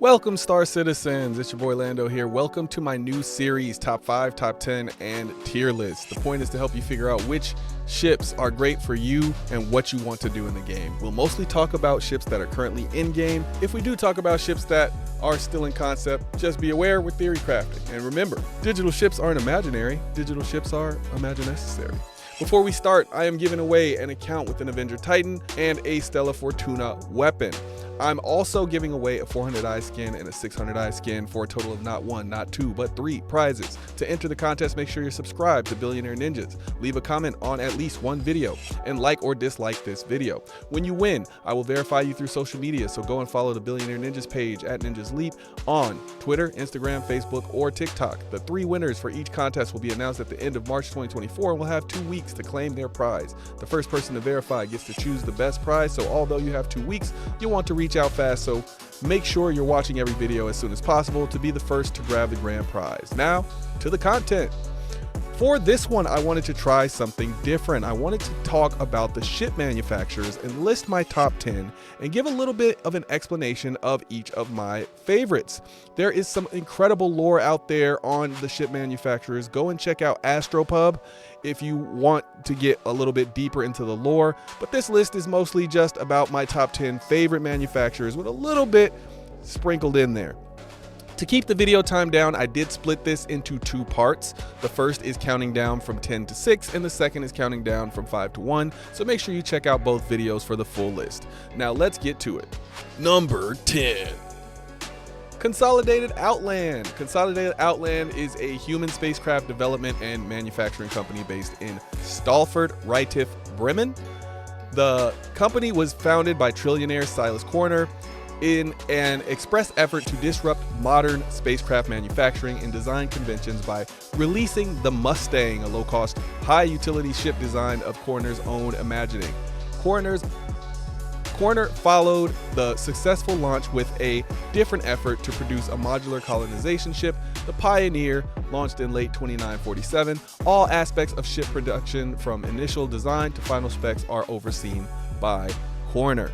Welcome, Star Citizens. It's your boy Lando here. Welcome to my new series, Top 5, Top 10, and Tier List. The point is to help you figure out which ships are great for you and what you want to do in the game. We'll mostly talk about ships that are currently in game. If we do talk about ships that are still in concept, just be aware we're theory crafting. And remember, digital ships aren't imaginary. Digital ships are imaginary. Before we start, I am giving away an account with an Avenger Titan and a Stella Fortuna weapon. I'm also giving away a 400 eye skin and a 600 eye skin for a total of not one, not two, but 3 prizes. To enter the contest, make sure you're subscribed to Billionaire Ninjas. Leave a comment on at least one video and like or dislike this video. When you win, I will verify you through social media, so go and follow the Billionaire Ninjas page at Ninjas Leap on Twitter, Instagram, Facebook, or TikTok. The 3 winners for each contest will be announced at the end of March 2024 and will have 2 weeks to claim their prize. The first person to verify gets to choose the best prize, so although you have 2 weeks, you'll want to reach out fast, so make sure you're watching every video as soon as possible to be the first to grab the grand prize. Now, to the content. For this one, I wanted to try something different. I wanted to talk about the ship manufacturers and list my top 10 and give a little bit of an explanation of each of my favorites. There is some incredible lore out there on the ship manufacturers. Go and check out Astropub if you want to get a little bit deeper into the lore, but this list is mostly just about my top 10 favorite manufacturers with a little bit sprinkled in there. To keep the video time down, I did split this into 2 parts. The first is counting down from 10 to 6, and the second is counting down from 5 to 1, so make sure you check out both videos for the full list. Now let's get to it. Number 10. Consolidated Outland. Consolidated Outland is a human spacecraft development and manufacturing company based in Stalford, Rytiff, Bremen. The company was founded by trillionaire Silas Corner in an express effort to disrupt modern spacecraft manufacturing and design conventions by releasing the Mustang, a low-cost, high-utility ship design of Corner's own imagining. Corner followed the successful launch with a different effort to produce a modular colonization ship, the Pioneer, launched in late 2947. All aspects of ship production, from initial design to final specs, are overseen by Corner.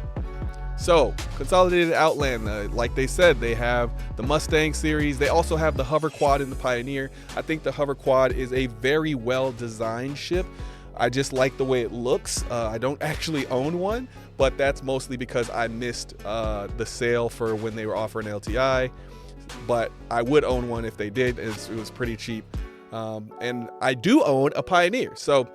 So, Consolidated Outland, like they said, they have the Mustang series. They also have the Hover Quad in the Pioneer. I think the Hover Quad is a very well-designed ship. I just like the way it looks. I don't actually own one, but that's mostly because I missed the sale for when they were offering LTI. But I would own one if they did. It was pretty cheap. And I do own a Pioneer. So,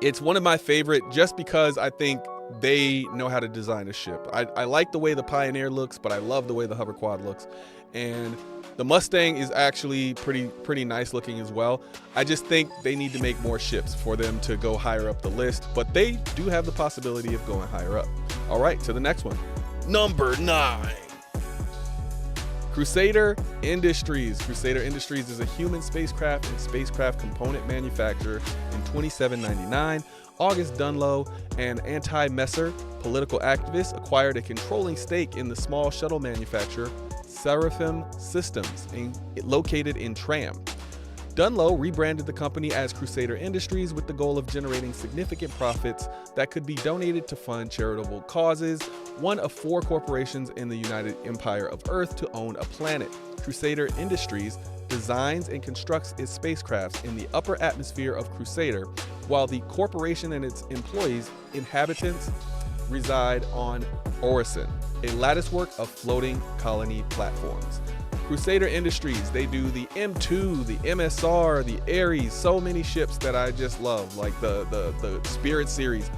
it's one of my favorite just because I think they know how to design a ship. I like the way the Pioneer looks, but I love the way the Hover Quad looks. And the Mustang is actually pretty nice looking as well. I just think they need to make more ships for them to go higher up the list, but they do have the possibility of going higher up. All right, to the next one. Number 9. Crusader Industries. Crusader Industries is a human spacecraft and spacecraft component manufacturer in 2799. August Dunlow, an anti-Messer political activist, acquired a controlling stake in the small shuttle manufacturer Seraphim Systems, located in Tram. Dunlow rebranded the company as Crusader Industries with the goal of generating significant profits that could be donated to fund charitable causes, one of 4 corporations in the United Empire of Earth to own a planet. Crusader Industries designs and constructs its spacecrafts in the upper atmosphere of Crusader, while the corporation and its inhabitants reside on Orison, a latticework of floating colony platforms. Crusader Industries, they do the M2, the MSR, the Ares, so many ships that I just love, like the Spirit series.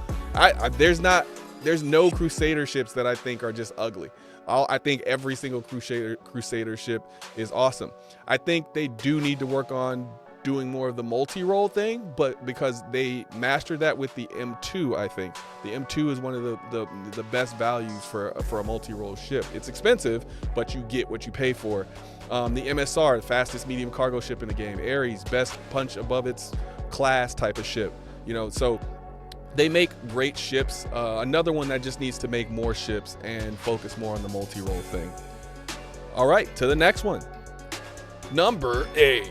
There's no Crusader ships that I think are just ugly. I think every single Crusader ship is awesome. I think they do need to work on doing more of the multi-role thing, but because they mastered that with the M2, I think the M2 is one of the best values for a multi-role ship. It's expensive, but you get what you pay for. The MSR, the fastest medium cargo ship in the game. Ares, best punch above its class type of ship. So they make great ships. Another one that just needs to make more ships and focus more on the multi-role thing. All right, to the next one. Number 8.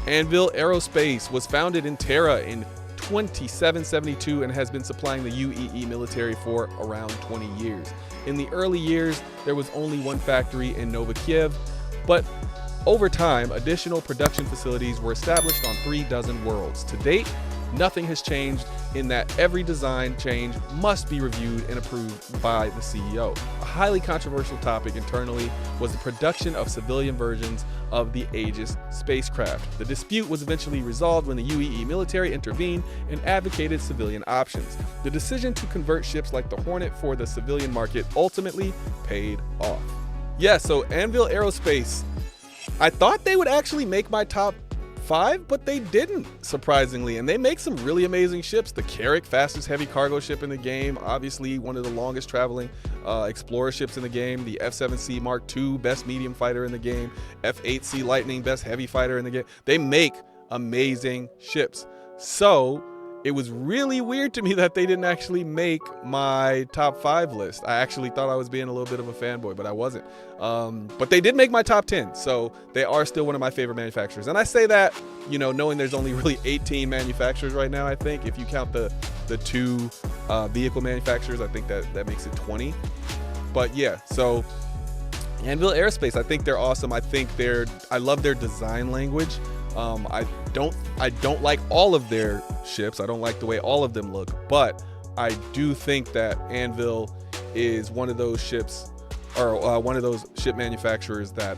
Anvil Aerospace was founded in Terra in 2772 and has been supplying the UEE military for around 20 years. In the early years, there was only one factory in Novokiev, but over time, additional production facilities were established on 36 worlds. To date, nothing has changed in that every design change must be reviewed and approved by the CEO. A highly controversial topic internally was the production of civilian versions of the Aegis spacecraft. The dispute was eventually resolved when the UEE military intervened and advocated civilian options. The decision to convert ships like the Hornet for the civilian market ultimately paid off. Yeah, so Anvil Aerospace, I thought they would actually make my top 5, but they didn't, surprisingly, and they make some really amazing ships. The Carrack, fastest heavy cargo ship in the game, obviously one of the longest traveling explorer ships in the game. The F-7C Mark II, best medium fighter in the game. F-8C Lightning, best heavy fighter in the game. They make amazing ships. So it was really weird to me that they didn't actually make my top 5 list. I actually thought I was being a little bit of a fanboy, but I wasn't. But they did make my top 10, so they are still one of my favorite manufacturers. And I say that, you know, knowing there's only really 18 manufacturers right now, I think. If you count the 2 vehicle manufacturers, I think that makes it 20. But yeah, so Anvil Aerospace, I think they're awesome. I love their design language. I don't like all of their ships. I don't like the way all of them look, but I do think that Anvil is one of those ships, or one of those ship manufacturers that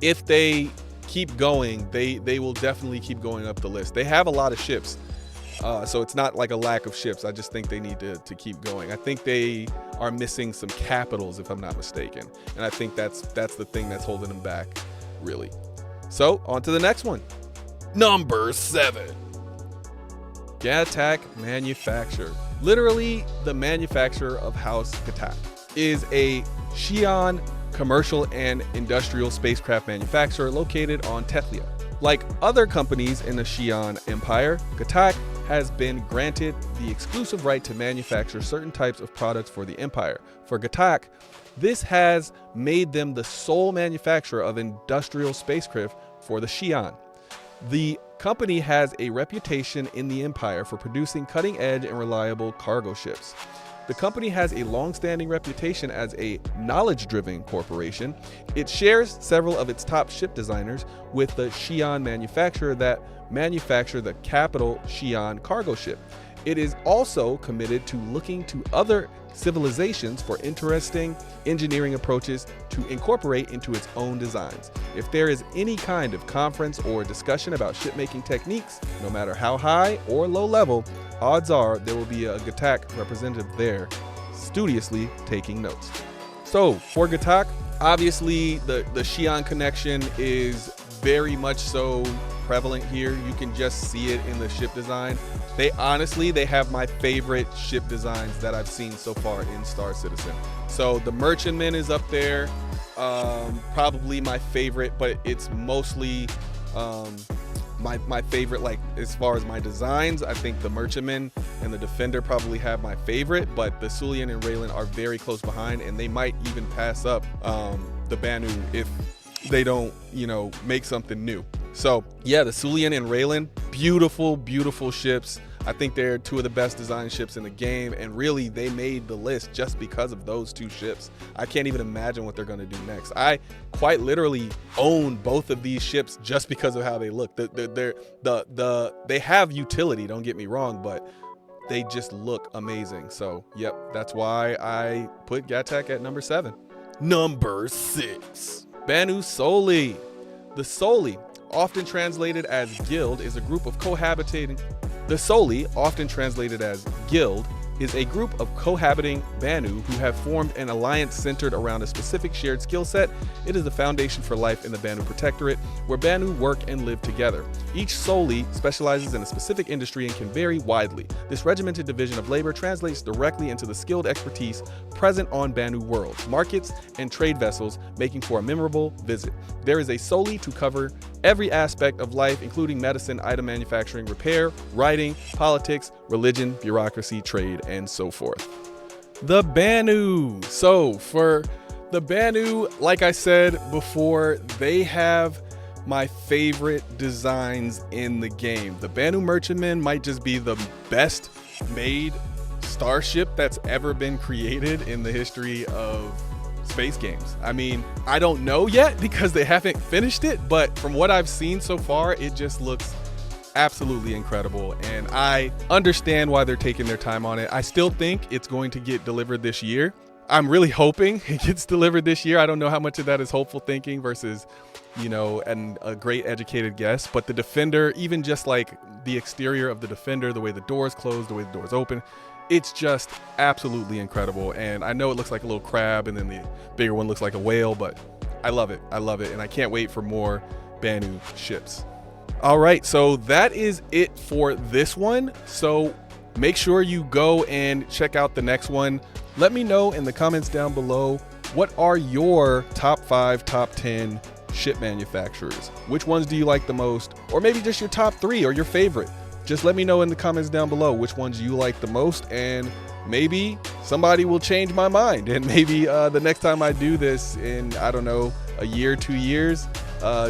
if they keep going, they will definitely keep going up the list. They have a lot of ships, so it's not like a lack of ships. I just think they need to keep going. I think they are missing some capitals, if I'm not mistaken, and I think that's the thing that's holding them back, really. So, on to the next one. Number 7. Gatak Manufacture. Literally, the manufacturer of House Gatak is a Xi'an commercial and industrial spacecraft manufacturer located on Tethlia. Like other companies in the Xi'an Empire, Gatak has been granted the exclusive right to manufacture certain types of products for the Empire. For Gatak, this has made them the sole manufacturer of industrial spacecraft for the Xi'an. The company has a reputation in the Empire for producing cutting-edge and reliable cargo ships. The company has a long-standing reputation as a knowledge-driven corporation. It shares several of its top ship designers with the Xi'an manufacturer that manufacture the capital Xi'an cargo ship. It is also committed to looking to other civilizations for interesting engineering approaches to incorporate into its own designs. If there is any kind of conference or discussion about shipmaking techniques, no matter how high or low level, odds are there will be a Gatak representative there studiously taking notes. So for Gatak, obviously the Xi'an connection is very much so prevalent here. You can just see it in the ship design. They have my favorite ship designs that I've seen so far in Star Citizen. So the Merchantman is up there, probably my favorite, but it's mostly my favorite, like as far as my designs. I think the Merchantman and the Defender probably have my favorite, but the Sulian and Raylan are very close behind, and they might even pass up the Banu if they don't, make something new. So yeah, the Sulian and Raylan, beautiful, beautiful ships. I think they're 2 of the best designed ships in the game, and really they made the list just because of those 2 ships. I can't even imagine what they're going to do next. I quite literally own both of these ships just because of how they look. They have utility, don't get me wrong, but they just look amazing. So yep, that's why I put Gatak at number 7. Number 6, Banu Soli. The Soli, often translated as guild, is a group of cohabitating. The Soli, often translated as guild, is a group of cohabiting Banu who have formed an alliance centered around a specific shared skill set. It is the foundation for life in the Banu Protectorate, where Banu work and live together. Each Soli specializes in a specific industry and can vary widely. This regimented division of labor translates directly into the skilled expertise present on Banu worlds, markets, and trade vessels, making for a memorable visit. There is a Soli to cover every aspect of life, including medicine, item manufacturing, repair, writing, politics, religion, bureaucracy, trade, and so forth. The Banu. So for the Banu, like I said before, they have my favorite designs in the game. The Banu Merchantman might just be the best made starship that's ever been created in the history of space games. I mean, I don't know yet because they haven't finished it, but from what I've seen so far, it just looks absolutely incredible, and I understand why they're taking their time on it. I still think it's going to get delivered this year. I'm really hoping it gets delivered this year. I don't know how much of that is hopeful thinking versus, you know, and a great educated guess, but the Defender, even just like the exterior of the Defender, the way the doors close, the way the doors open, it's just absolutely incredible. And I know it looks like a little crab and then the bigger one looks like a whale, but I love it. I love it. And I can't wait for more Banu ships. All right, so that is it for this one. So make sure you go and check out the next one. Let me know in the comments down below, what are your top 5, top 10 ship manufacturers? Which ones do you like the most? Or maybe just your top 3 or your favorite. Just let me know in the comments down below which ones you like the most, and maybe somebody will change my mind. And maybe the next time I do this in, I don't know, a year, 2 years,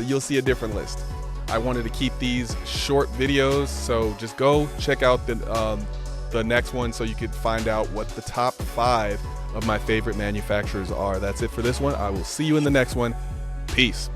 you'll see a different list. I wanted to keep these short videos, so just go check out the next one so you could find out what the top 5 of my favorite manufacturers are. That's it for this one. I will see you in the next one. Peace.